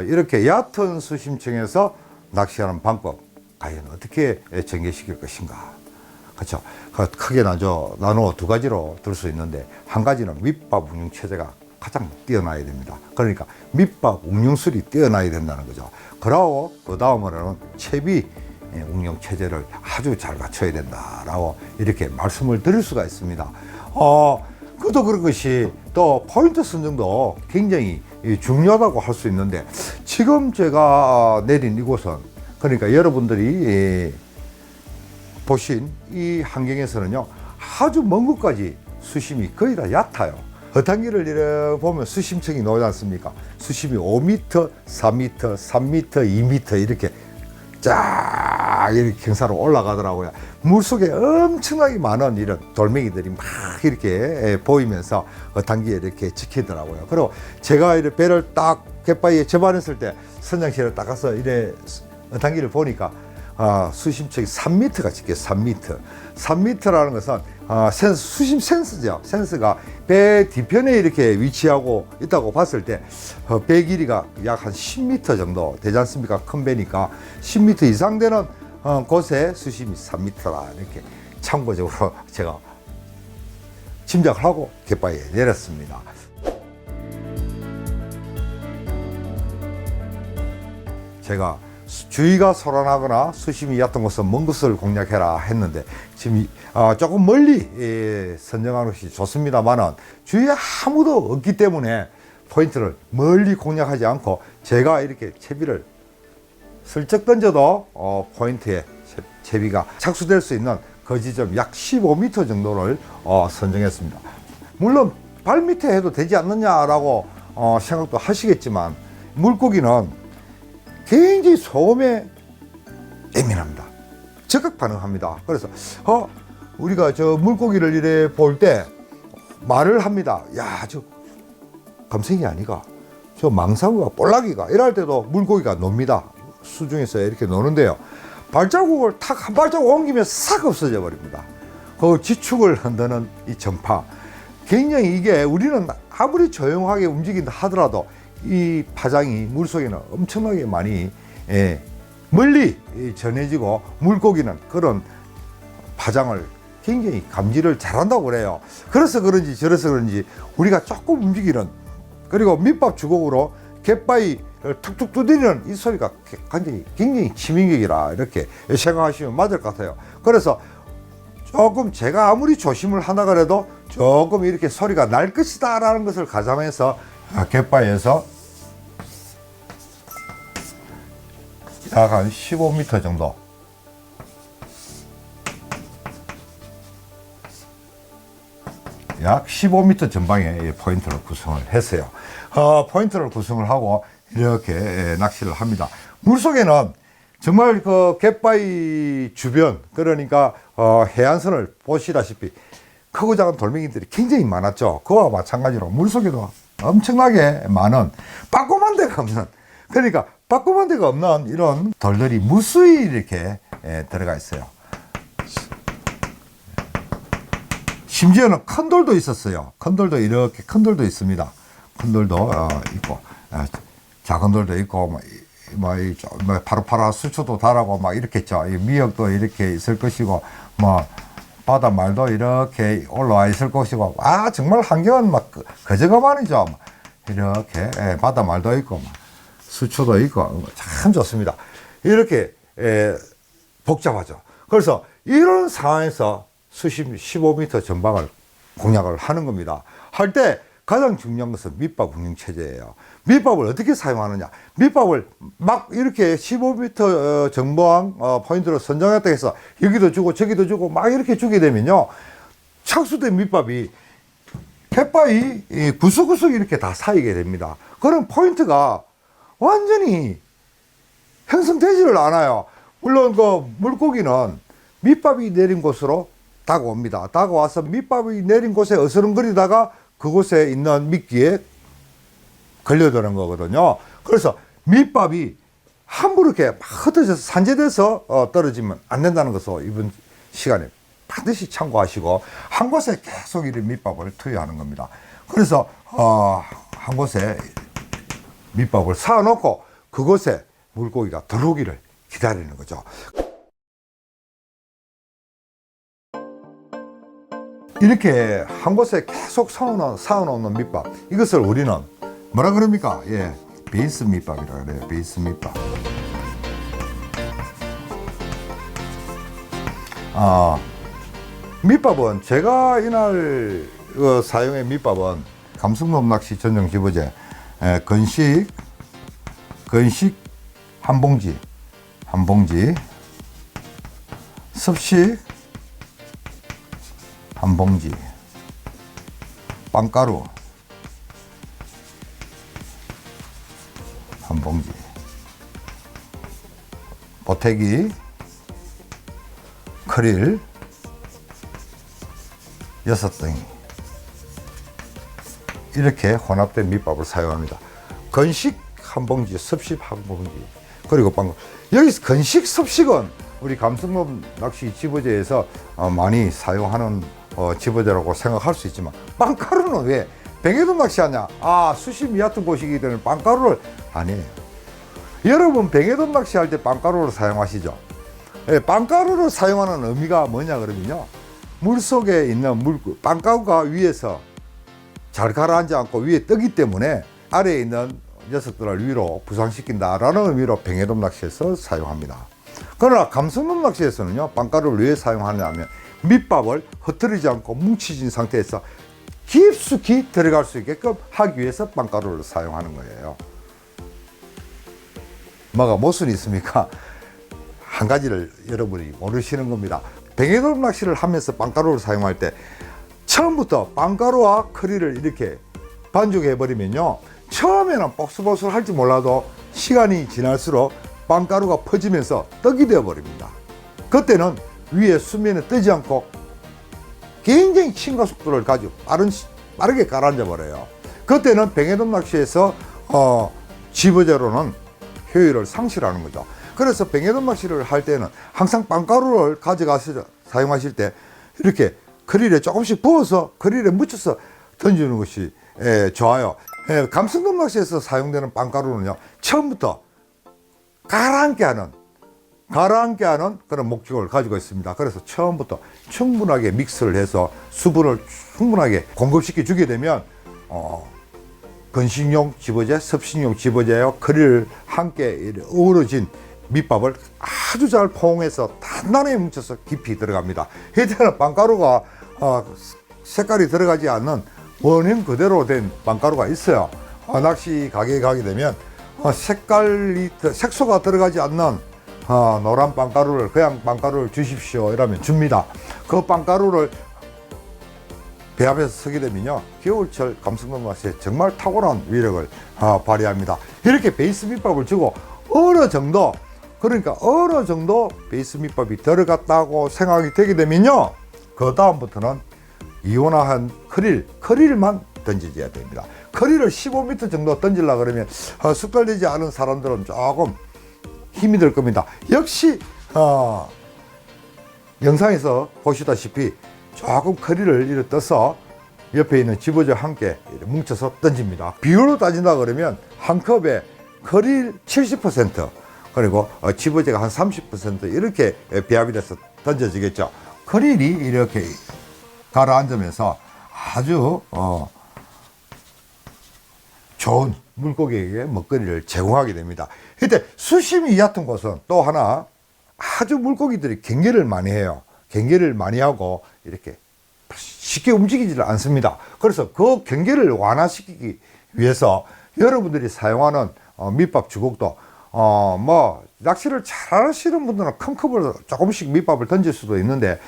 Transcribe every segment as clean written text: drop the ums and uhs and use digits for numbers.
이렇게 얕은 수심층에서 낚시하는 방법 과연 어떻게 전개시킬 것인가. 그렇죠. 크게 나눠 두 가지로 들 수 있는데, 한 가지는 밑밥 운용 체제가 가장 뛰어나야 됩니다. 그러니까 밑밥 운용술이 뛰어나야 된다는 거죠. 그러고 그 다음으로는 채비 운용 체제를 아주 잘 갖춰야 된다라고 이렇게 말씀을 드릴 수가 있습니다. 그것도 그런 것이 또 포인트 선정도 굉장히 중요하다고 할 수 있는데, 지금 제가 내린 이곳은, 그러니까 여러분들이 보신 이 환경에서는요, 아주 먼 곳까지 수심이 거의 다 얕아요. 허탕기를 이렇게 보면 수심층이 나오지 않습니까? 수심이 5m, 4m, 3m, 2m 이렇게 쫙 이렇게 경사로 올라가더라고요. 물속에 엄청나게 많은 이런 돌멩이들이 막 이렇게 보이면서 허탕기에 이렇게 지키더라고요. 그리고 제가 이렇게 배를 딱 갯바위에 접안했을 때 선장실에 딱 가서 이래 허탕기를 보니까 수심층이 3m가 찍혀요. 3m. 3m라는 것은 수심 센스죠. 센스가 배 뒤편에 이렇게 위치하고 있다고 봤을 때 배 길이가 약 한 10m 정도 되지 않습니까? 큰 배니까 10m 이상 되는 곳에 수심이 3m라 이렇게 참고적으로 제가 짐작을 하고 갯바위에 내렸습니다. 제가 주위가 소란하거나 수심이 얕은 곳은 먼 곳을 공략해라 했는데, 지금 조금 멀리 선정하는 것이 좋습니다만은 주위에 아무도 없기 때문에 포인트를 멀리 공략하지 않고 제가 이렇게 채비를 슬쩍 던져도 포인트에 채비가 착수될 수 있는 그 지점 약 15m 정도를 선정했습니다. 물론 발 밑에 해도 되지 않느냐라고 생각도 하시겠지만, 물고기는 굉장히 소음에 예민합니다. 적극 반응합니다. 그래서 우리가 저 물고기를 이래 볼 때 말을 합니다. 야, 저 감생이 아니가, 저 망상어가 볼락이가, 이럴 때도 물고기가 놉니다. 수중에서 이렇게 노는데요, 발자국을 탁 한 발자국 옮기면 싹 없어져 버립니다. 그 지축을 흔드는 이 전파, 굉장히 이게 우리는 아무리 조용하게 움직인다 하더라도 이 파장이 물속에는 엄청나게 많이 멀리 전해지고, 물고기는 그런 파장을 굉장히 감지를 잘한다고 그래요. 그래서 그런지 저래서 그런지 우리가 조금 움직이는, 그리고 밑밥 주걱으로 갯바위를 툭툭 두드리는 이 소리가 굉장히 치명적이라 이렇게 생각하시면 맞을 것 같아요. 그래서 조금 제가 아무리 조심을 하나 그래도 조금 이렇게 소리가 날 것이다 라는 것을 가정해서 갯바위에서 약 한 15m 정도, 약 15m 전방에 포인트를 구성을 했어요. 포인트를 구성을 하고 이렇게 낚시를 합니다. 물속에는 정말 그 갯바위 주변, 그러니까 해안선을 보시다시피 크고 작은 돌멩이들이 굉장히 많았죠. 그와 마찬가지로 물속에도 엄청나게 많은 빠꼼한 데가 없는, 그러니까 빠꼼한 데가 없는 이런 돌들이 무수히 이렇게 들어가 있어요. 심지어는 큰 돌도 있었어요. 큰 돌도 이렇게 큰 돌도 있습니다. 큰 돌도 있고, 작은 돌도 있고, 파라파라 수초도 달하고 막 이렇게 있죠. 미역도 이렇게 있을 것이고, 바닷말도 이렇게 올라와 있을 것이고, 정말 환경은 막 거저가만이죠. 이렇게 바닷말도 있고, 수초도 있고, 참 좋습니다. 이렇게 복잡하죠. 그래서 이런 상황에서 수심 15m 전방을 공략을 하는 겁니다. 할 때 가장 중요한 것은 밑밥 운용 체제예요. 밑밥을 어떻게 사용하느냐. 밑밥을 막 이렇게 15m 전방 포인트로 선정했다 해서 여기도 주고 저기도 주고 막 이렇게 주게 되면요, 착수된 밑밥이 갯바위 구석구석 이렇게 다 쌓이게 됩니다. 그럼 포인트가 완전히 형성되지를 않아요. 물론 그 물고기는 밑밥이 내린 곳으로 다가옵니다. 다가와서 밑밥이 내린 곳에 어스렁거리다가 그곳에 있는 미끼에 걸려드는 거거든요. 그래서 밑밥이 함부로 이렇게 막 흩어져서 산재돼서 떨어지면 안 된다는 것을 이번 시간에 반드시 참고하시고, 한 곳에 계속 이 밑밥을 투여하는 겁니다. 그래서 한 곳에 밑밥을 쌓아놓고 그곳에 물고기가 들어오기를 기다리는 거죠. 이렇게 한 곳에 계속 쌓아놓는 밑밥, 이것을 우리는 뭐라 그럽니까? 예, 베이스 밑밥이라 그래요. 베이스 밑밥. 밑밥은 제가 이날 사용한 밑밥은 감성돔 낚시 전용 집어제, 건식 한 봉지, 습식 한 봉지, 빵가루 한 봉지, 보태기, 크릴 6덩이, 이렇게 혼합된 밑밥을 사용합니다. 건식 한 봉지, 습식 한 봉지, 그리고 빵가루. 여기서 건식, 습식은 우리 감성돔 낚시 집어제에서 많이 사용하는 집어제라고 생각할 수 있지만, 빵가루는 왜 뱅에돔 낚시하냐? 수심이 얕은 곳이기 때문에 빵가루를 안 해요. 여러분 뱅에돔 낚시할 때 빵가루를 사용하시죠? 예, 빵가루를 사용하는 의미가 뭐냐 그러면요, 물속에 있는 빵가루가 위에서 잘 가라앉지 않고 위에 뜨기 때문에 아래에 있는 녀석들을 위로 부상시킨다라는 의미로 뱅에돔 낚시에서 사용합니다. 그러나 감성돔 낚시에서는요, 빵가루를 왜 사용하냐면 밑밥을 흩어지지 않고 뭉치진 상태에서 깊숙이 들어갈 수 있게끔 하기 위해서 빵가루를 사용하는 거예요. 뭐가 모순이 있습니까? 한 가지를 여러분이 모르시는 겁니다. 뱅에돔 낚시를 하면서 빵가루를 사용할 때 처음부터 빵가루와 크릴을 이렇게 반죽해 버리면요, 처음에는 복슬복슬 할지 몰라도 시간이 지날수록 빵가루가 퍼지면서 떡이 되어 버립니다. 그때는 위에 수면에 뜨지 않고 굉장히 침과 속도를 가지고 빠르게 가라앉아 버려요. 그때는 뱅에돔 낚시에서 집어제로는 효율을 상실하는 거죠. 그래서 뱅에돔 낚시를 할 때는 항상 빵가루를 가져가서 사용하실 때 이렇게 크릴에 조금씩 부어서 크릴에 묻혀서 던지는 것이 좋아요. 감성돔 낚시에서 사용되는 빵가루는요, 처음부터 가라앉게 하는 그런 목적을 가지고 있습니다. 그래서 처음부터 충분하게 믹스를 해서 수분을 충분하게 공급시켜 주게 되면 건식용 집어제, 습식용 집어제와 크릴 함께 어우러진 밑밥을 아주 잘 포옹해서 단단하게 뭉쳐서 깊이 들어갑니다. 이때는 빵가루가 색깔이 들어가지 않는 원형 그대로 된 빵가루가 있어요. 낚시 가게에 가게 되면 색소가 들어가지 않는 노란 빵가루를, 그냥 빵가루를 주십시오 이러면 줍니다. 그 빵가루를 배 앞에서 쓰게 되면요, 겨울철 감성돔 낚시에 정말 탁월한 위력을 발휘합니다. 이렇게 베이스 밑밥을 주고 어느 정도 베이스 밑밥이 들어갔다고 생각이 되게 되면요, 그 다음부터는 이온화한 크릴만 던져줘야 됩니다. 크릴을 15m 정도 던지려고 그러면 숙달되지 않은 사람들은 조금 힘이 들 겁니다. 역시 영상에서 보시다시피 조금 크릴을 이렇게 떠서 옆에 있는 집어제와 함께 뭉쳐서 던집니다. 비율로 따진다 그러면 한 컵에 크릴 70%, 그리고 집어제가 한 30% 이렇게 배합이 돼서 던져지겠죠. 크릴이 이렇게 가라앉으면서 아주 좋은 물고기에게 먹거리를 제공하게 됩니다. 이때 수심이 얕은 곳은 또 하나 아주 물고기들이 경계를 많이 해요. 경계를 많이 하고 이렇게 쉽게 움직이지를 않습니다. 그래서 그 경계를 완화시키기 위해서 여러분들이 사용하는 밑밥 주걱도 낚시를 잘 하시는 분들은 큰 컵으로 조금씩 밑밥을 던질 수도 있는데,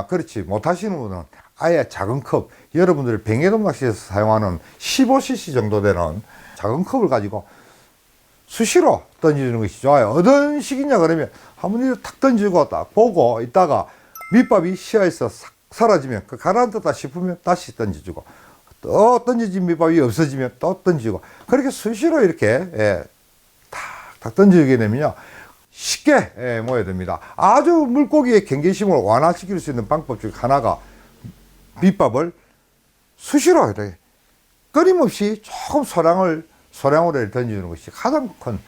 그렇지 못하시는 분은 아예 작은 컵, 여러분들이 뱅에돔 낚시에서 사용하는 15cc 정도 되는 작은 컵을 가지고 수시로 던지는 것이 좋아요. 어떤 식이냐 그러면 한번 탁 던지고 딱 보고 있다가 밑밥이 시야에서 싹 사라지면 가라앉았다 싶으면 다시 던져주고, 또 던져진 밑밥이 없어지면 또 던지고, 그렇게 수시로 이렇게 탁 던지게 되면요, 쉽게 모여듭니다. 아주 물고기의 경계심을 완화시킬 수 있는 방법 중 하나가 밑밥을 수시로 이렇게 끊임없이 조금 소량을 소량으로 던지는 것이 가장 큰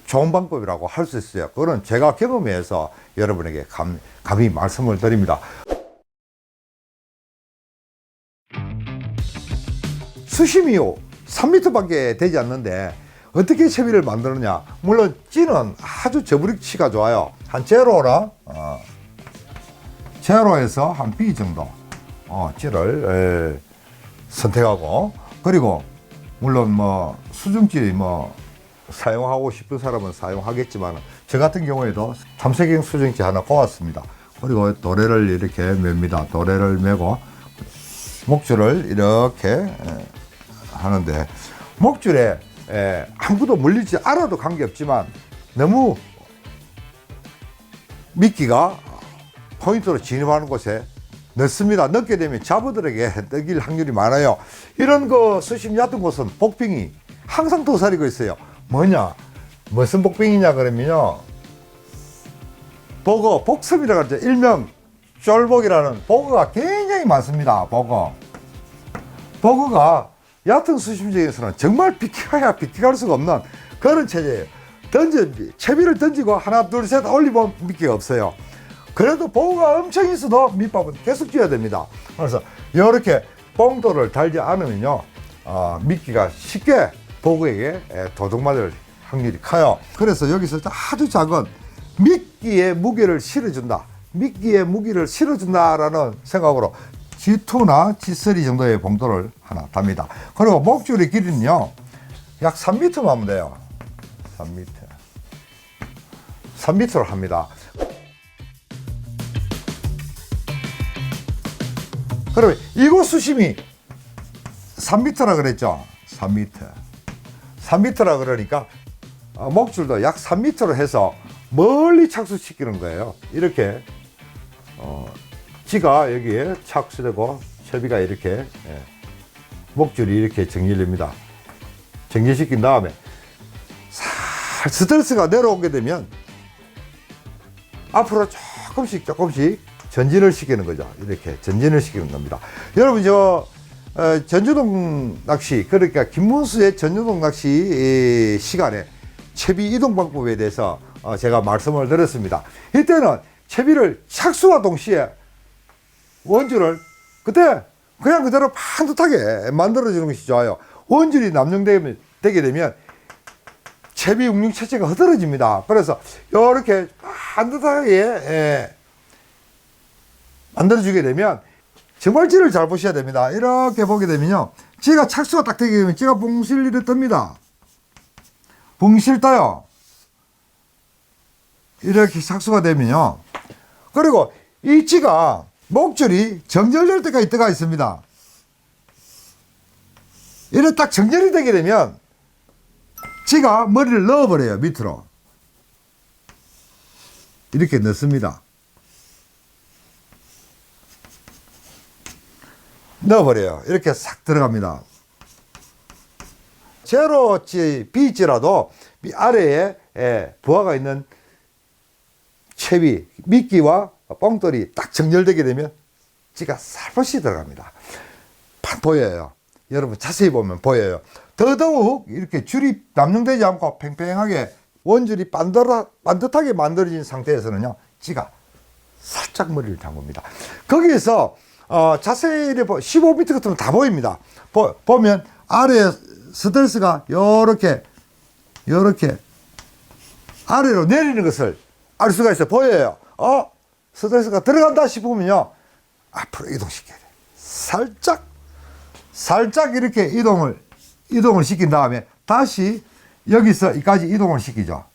좋은 방법이라고 할 수 있어요. 그거는 제가 경험해서 여러분에게 감히 말씀을 드립니다. 수심이요 3m밖에 되지 않는데 어떻게 채비를 만드느냐. 물론 찌는 아주 저브릭치가 좋아요. 한 제로나 제로에서 한 B 정도 찌를 선택하고, 그리고 물론 뭐 수중찌 뭐 사용하고 싶은 사람은 사용하겠지만 저 같은 경우에도 탐색형 수중찌 하나 꽂았습니다. 그리고 도래를 이렇게 맵니다. 도래를 메고 목줄을 이렇게 하는데, 목줄에 아무도 물리지 않아도 관계없지만 너무 미끼가 포인트로 진입하는 곳에 넣습니다. 넣게 되면 잡어들에게 떠길 확률이 많아요. 이런 거 수심 얕은 곳은 복빙이 항상 도사리고 있어요. 뭐냐, 무슨 복빙이냐 그러면요, 버거, 복섬이라고 하죠. 일명 쫄복이라는 버거가 굉장히 많습니다. 버거가 얕은 수심지에서는 정말 비켜갈 수가 없는 그런 체제예요. 채비를 던지고 하나 둘 셋 올리면 미끼가 없어요. 그래도 버거가 엄청 있어도 밑밥은 계속 쥐어야 됩니다. 그래서 이렇게 봉돌을 달지 않으면요, 미끼가 쉽게 버거에게 도둑맞을 확률이 커요. 그래서 여기서 아주 작은 미끼의 무게를 실어준다, 미끼의 무기를 실어준다라는 생각으로 G2나 G3 정도의 봉돌을 하나 답니다. 그리고 목줄의 길이는요, 약 3m만 하면 돼요. 3m를 합니다. 그러면 이곳 수심이 3m라 그랬죠. 3m라 그러니까 목줄도 약 3m로 해서 멀리 착수시키는 거예요. 이렇게 지가 여기에 착수되고 채비가 이렇게 목줄이 이렇게 정렬됩니다. 정렬시킨 다음에 스트레스가 내려오게 되면 앞으로 조금씩 전진을 시키는 거죠. 이렇게 전진을 시키는 겁니다. 여러분, 전주동 낚시, 그러니까 김문수의 전주동 낚시 시간에 채비 이동 방법에 대해서 제가 말씀을 드렸습니다. 이때는 채비를 착수와 동시에 원줄을 그때 그냥 그대로 반듯하게 만들어주는 것이 좋아요. 원줄이 남용되게 되면 채비 운용 체제가 흐트러집니다. 그래서 이렇게 반듯하게 만들어주게 되면 정말 찌를 잘 보셔야 됩니다. 이렇게 보게 되면요, 찌가 착수가 딱 되게 되면 찌가 붕실 이렇게 뜹니다. 붕실 떠요. 이렇게 착수가 되면요, 그리고 이 찌가 목줄이 정렬될 때까지 들어가 있습니다. 이렇게 딱 정렬이 되게 되면 찌가 머리를 넣어버려요. 밑으로 이렇게 넣습니다. 넣어버려요. 이렇게 싹 들어갑니다. 제로찌, B찌라도 아래에 부하가 있는 채비, 미끼와 뻥돌이 딱 정렬되게 되면 찌가 살포시 들어갑니다. 보여요. 여러분 자세히 보면 보여요. 더더욱 이렇게 줄이 남용되지 않고 팽팽하게 원줄이 반듯하게 만들어진 상태에서는요, 찌가 살짝 머리를 담굽니다. 거기에서 자세히 15m 같으면 다 보입니다. 보면 아래 스트레스가 요렇게 아래로 내리는 것을 알 수가 있어요. 보여요. 스트레스가 들어간다 싶으면요, 앞으로 이동시켜야 돼요. 살짝 이렇게 이동을 시킨 다음에 다시 여기서 이까지 이동을 시키죠.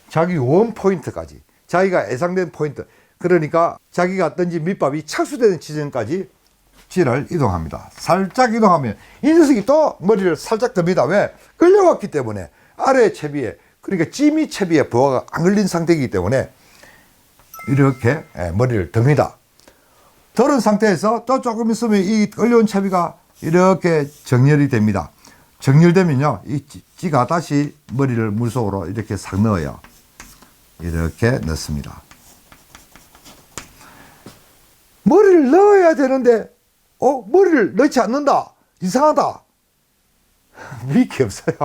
자기 원 포인트까지, 자기가 예상된 포인트, 그러니까 자기가 던진 밑밥이 착수되는 지점까지 찌를 이동합니다. 살짝 이동하면 이 녀석이 또 머리를 살짝 듭니다. 왜? 끌려왔기 때문에. 아래 채비에, 그러니까 찌미 채비에 부하가 안 걸린 상태이기 때문에 이렇게 머리를 듭니다. 들은 상태에서 또 조금 있으면 이 끌려온 채비가 이렇게 정렬이 됩니다. 정렬되면요, 이 찌가 다시 머리를 물속으로 이렇게 싹 넣어요. 이렇게 넣습니다. 머리를 넣어야 되는데 머리를 넣지 않는다, 이상하다 미끼 없어요.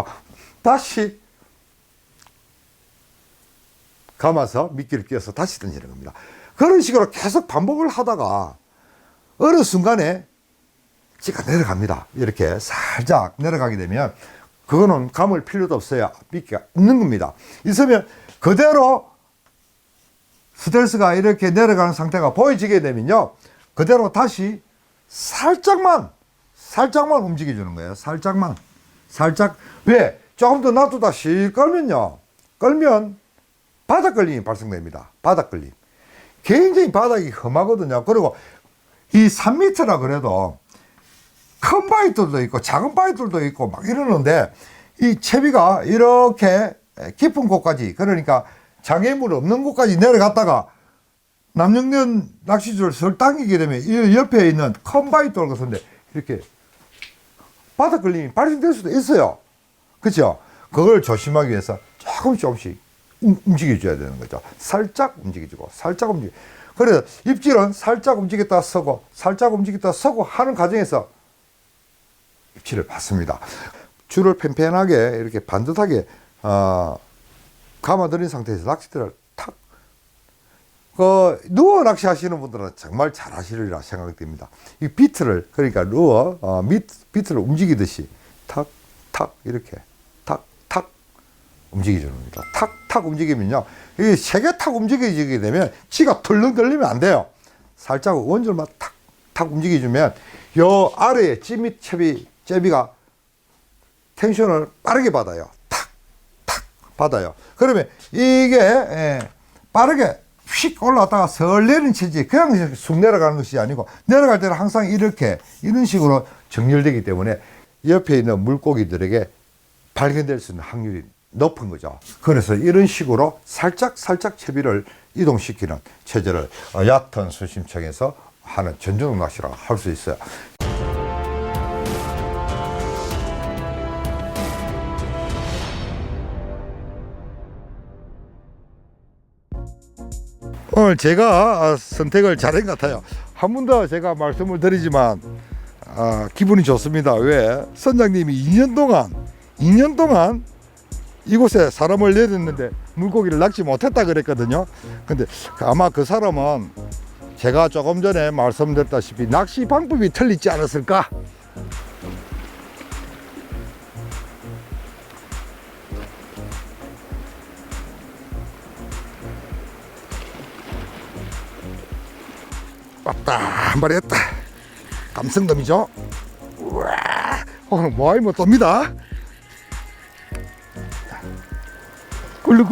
다시 감아서 미끼를 끼워서 다시 던지는 겁니다. 그런 식으로 계속 반복을 하다가 어느 순간에 찌가 내려갑니다. 이렇게 살짝 내려가게 되면 그거는 감을 필요도 없어요. 미끼가 있는 겁니다. 있으면 그대로 스텔스가 이렇게 내려가는 상태가 보여지게 되면요, 그대로 다시 살짝만 움직여주는 거예요. 살짝. 왜? 조금 더 놔두다 실 끌면요, 끌면 바닥 걸림이 발생됩니다. 바닥 걸림. 굉장히 바닥이 험하거든요. 그리고 이 3m라 그래도 큰 바위들도 있고 작은 바위들도 있고 막 이러는데, 이 채비가 이렇게 깊은 곳까지, 그러니까 장애물 없는 곳까지 내려갔다가 남영년 낚시줄을 설 당기게 되면 이 옆에 있는 큰 바위돌 같은데 이렇게 바닥 걸림이 발생될 수도 있어요. 그렇죠? 그걸 조심하기 위해서 조금씩 움직여줘야 되는 거죠. 살짝 움직여주고 살짝 움직여. 그래서 입질은 살짝 움직였다 서고 살짝 움직였다 서고 하는 과정에서 입질을 받습니다. 줄을 팽팽하게 이렇게 반듯하게 감아들인 상태에서 낚싯대를 탁, 누워 낚시하시는 분들은 정말 잘 하시리라 생각이 듭니다. 이 비트를, 그러니까 루어 비트를 움직이듯이 탁탁 이렇게 탁탁 움직여주는 겁니다. 탁탁 움직이면요, 이 세게 탁 움직여지게 되면 찌가 덜렁 걸리면 안 돼요. 살짝 원줄만 탁탁 움직여주면 요 아래에 찌 밑 채비가 텐션을 빠르게 받아요. 탁탁 받아요. 그러면 이게 빠르게 휙 올라왔다가 설 내리는 체질, 그냥 쑥 내려가는 것이 아니고, 내려갈 때는 항상 이렇게 이런 식으로 정렬되기 때문에 옆에 있는 물고기들에게 발견될 수 있는 확률이 높은 거죠. 그래서 이런 식으로 살짝 채비를 이동시키는 체제를 얕은 수심층에서 하는 전조등 낚시라고 할 수 있어요. 오늘 제가 선택을 잘한 것 같아요. 한 번 더 제가 말씀을 드리지만 기분이 좋습니다. 왜? 선장님이 2년 동안 이곳에 사람을 내렸는데 물고기를 낚지 못했다 그랬거든요. 근데 아마 그 사람은 제가 조금 전에 말씀드렸다시피 낚시 방법이 틀리지 않았을까? 왔다, 한 마리 했다. 감성돔이죠. 우와, 오늘 뭐하이 뭐 떱니다. 굴르.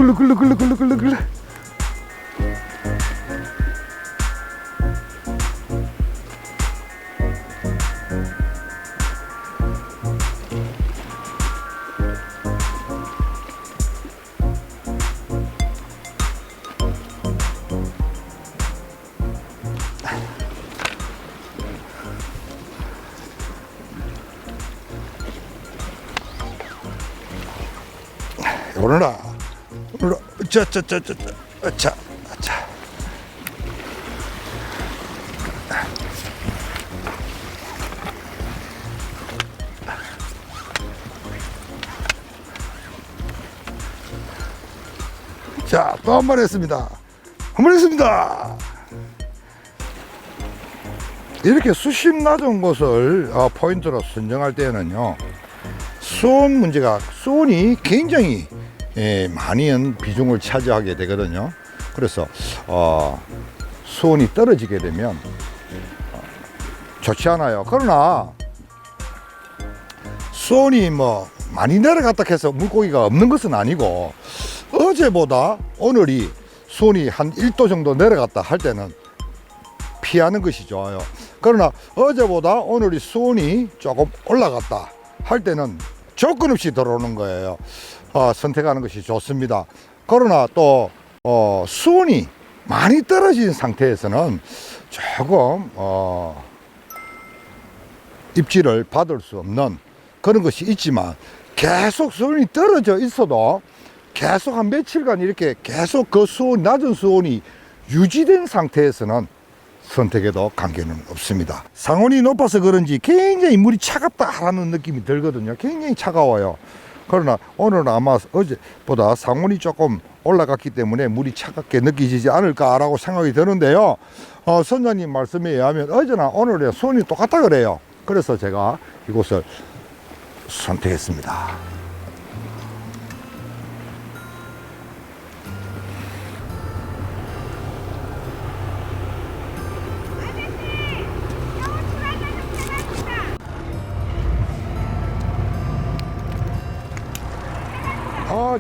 오늘아, 자. 자, 또 한 마리 했습니다. 이렇게 수심 낮은 곳을 포인트로 선정할 때는요, 수온이 굉장히 많은 비중을 차지하게 되거든요. 그래서 수온이 떨어지게 되면 좋지 않아요. 그러나 수온이 뭐 많이 내려갔다 해서 물고기가 없는 것은 아니고, 어제보다 오늘이 수온이 한 1도 정도 내려갔다 할 때는 피하는 것이 좋아요. 그러나 어제보다 오늘이 수온이 조금 올라갔다 할 때는 조건 없이 들어오는 거예요. 선택하는 것이 좋습니다. 그러나 또 수온이 많이 떨어진 상태에서는 조금 입질을 받을 수 없는 그런 것이 있지만, 계속 수온이 떨어져 있어도 계속 한 며칠간 이렇게 계속 그 낮은 수온이 유지된 상태에서는 선택에도 관계는 없습니다. 상온이 높아서 그런지 굉장히 물이 차갑다라는 느낌이 들거든요. 굉장히 차가워요. 그러나 오늘은 아마 어제보다 상온이 조금 올라갔기 때문에 물이 차갑게 느껴지지 않을까라고 생각이 드는데요. 선장님 말씀에 의하면 어제나 오늘의 수온이 똑같다 그래요. 그래서 제가 이곳을 선택했습니다.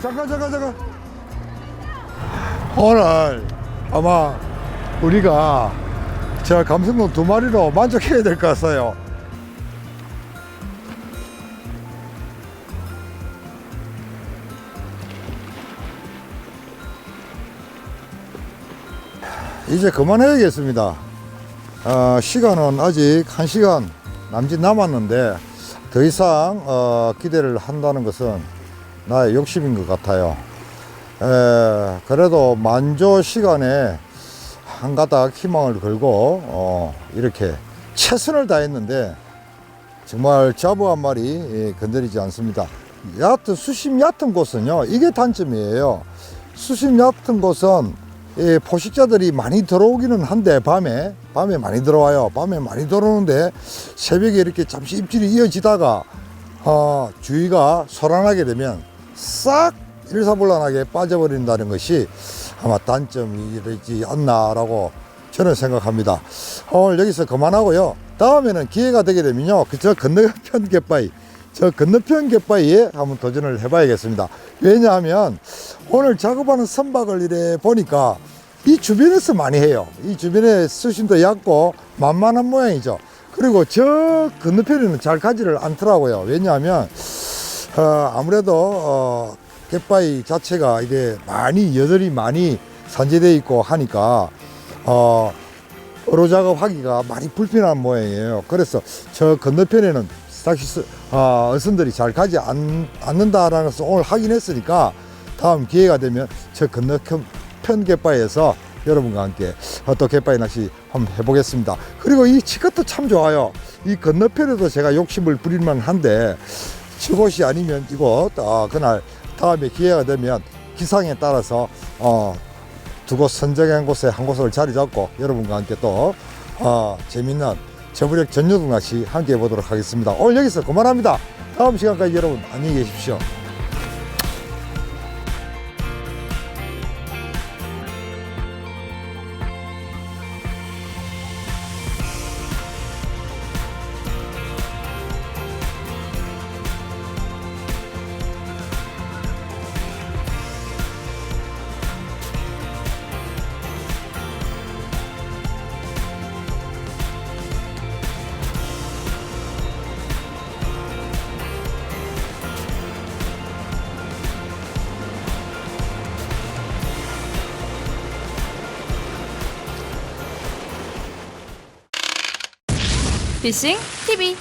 잠깐. 오늘 아마 우리가 저 감성돔 2마리로 만족해야 될 것 같아요. 이제 그만해야겠습니다. 시간은 아직 1시간 남짓 남았는데 더 이상 기대를 한다는 것은 나의 욕심인 것 같아요. 그래도 만조 시간에 한 가닥 희망을 걸고 이렇게 최선을 다했는데 정말 자부 한 마리 건드리지 않습니다. 수심 얕은 곳은요, 이게 단점이에요. 수심 얕은 곳은 포식자들이 많이 들어오기는 한데 밤에 많이 들어와요. 밤에 많이 들어오는데 새벽에 이렇게 잠시 입질이 이어지다가 주위가 소란하게 되면 싹 일사불란하게 빠져버린다는 것이 아마 단점이지 않나라고 저는 생각합니다. 오늘 여기서 그만하고요. 다음에는 기회가 되게 되면요, 저 건너편 갯바위에 한번 도전을 해봐야겠습니다. 왜냐하면 오늘 작업하는 선박을 이래 보니까 이 주변에서 많이 해요. 이 주변에 수심도 얕고 만만한 모양이죠. 그리고 저 건너편에는 잘 가지를 않더라고요. 왜냐하면 아무래도 갯바위 자체가 이게 여들이 많이 산재되어 있고 하니까 어로 작업하기가 많이 불편한 모양이에요. 그래서 저 건너편에는 어선들이 잘 가지 않는다라는 것을 오늘 확인했으니까 다음 기회가 되면 저 건너편 갯바위에서 여러분과 함께 또 갯바위 낚시 한번 해보겠습니다. 그리고 이 치컷도 참 좋아요. 이 건너편에도 제가 욕심을 부릴만 한데 저곳이 아니면 이곳 그날 다음에 기회가 되면 기상에 따라서 두 곳 선정한 곳에 한 곳을 자리 잡고 여러분과 함께 또 재밌는 저부력 전유도 낚시 함께 해보도록 하겠습니다. 오늘 여기서 그만합니다. 다음 시간까지 여러분 안녕히 계십시오. 피싱 TV